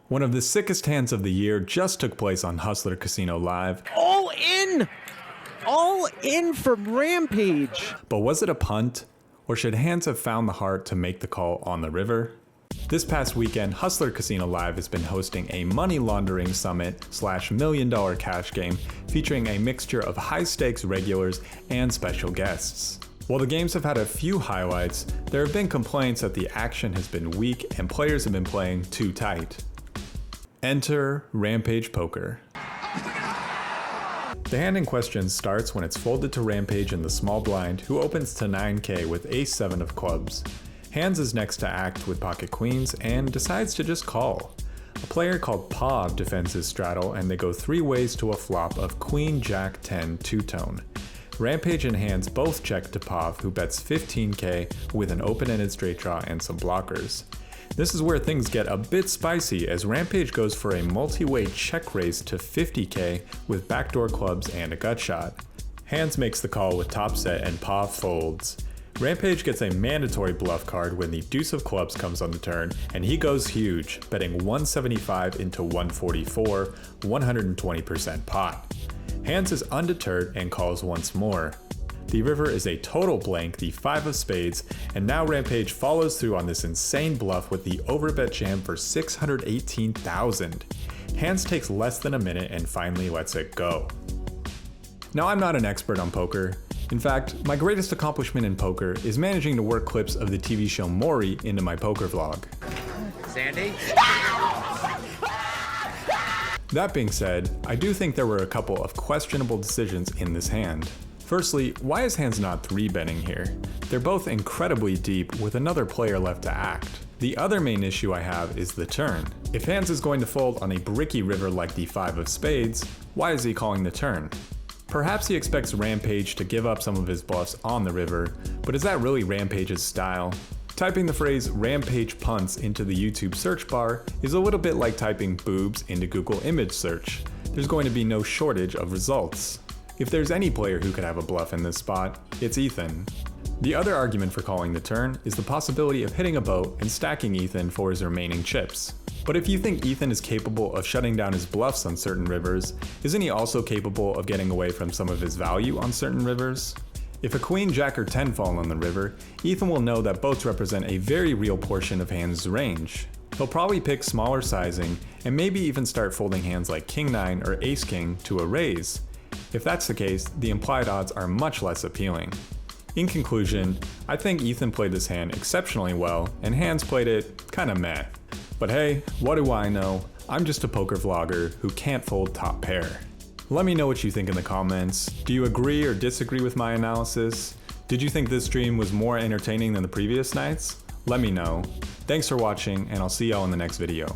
One of the sickest hands of the year just took place on Hustler Casino Live. All in! All in from Rampage! But was it a punt? Or should Handz have found the heart to make the call on the river? This past weekend, Hustler Casino Live has been hosting a money laundering summit / $1 million cash game featuring a mixture of high-stakes regulars and special guests. While the games have had a few highlights, there have been complaints that the action has been weak and players have been playing too tight. Enter Rampage Poker. The hand in question starts when it's folded to Rampage in the small blind, who opens to 9k with ace-7 of clubs. Handz is next to act with pocket queens and decides to just call. A player called Pav defends his straddle and they go 3 ways to a flop of queen jack 10 two-tone. Rampage and Handz both check to Pav, who bets 15k with an open-ended straight draw and some blockers. This is where things get a bit spicy as Rampage goes for a multi-way check raise to 50k with backdoor clubs and a gut shot. Handz makes the call with top set and Pav folds. Rampage gets a mandatory bluff card when the deuce of clubs comes on the turn, and he goes huge, betting 175 into 144, 120% pot. Handz is undeterred and calls once more. The river is a total blank, the 5 of spades, and now Rampage follows through on this insane bluff with the overbet jam for 618,000. Handz takes less than a minute and finally lets it go. Now, I'm not an expert on poker. In fact, my greatest accomplishment in poker is managing to work clips of the TV show Maury into my poker vlog. Sandy? That being said, I do think there were a couple of questionable decisions in this hand. Firstly, why is Handz not 3-betting here? They're both incredibly deep with another player left to act. The other main issue I have is the turn. If Handz is going to fold on a bricky river like the 5 of spades, why is he calling the turn? Perhaps he expects Rampage to give up some of his bluffs on the river, but is that really Rampage's style? Typing the phrase Rampage punts into the YouTube search bar is a little bit like typing boobs into Google image search. There's going to be no shortage of results. If there's any player who could have a bluff in this spot, it's Ethan. The other argument for calling the turn is the possibility of hitting a boat and stacking Ethan for his remaining chips. But if you think Ethan is capable of shutting down his bluffs on certain rivers, isn't he also capable of getting away from some of his value on certain rivers? If a queen, jack, or 10 fall on the river, Ethan will know that boats represent a very real portion of Handz' range. He'll probably pick smaller sizing and maybe even start folding hands like king 9 or ace king to a raise. If that's the case, the implied odds are much less appealing. In conclusion, I think Ethan played this hand exceptionally well and Handz played it kinda meh. But hey, what do I know? I'm just a poker vlogger who can't fold top pair. Let me know what you think in the comments. Do you agree or disagree with my analysis? Did you think this stream was more entertaining than the previous nights? Let me know. Thanks for watching, and I'll see y'all in the next video.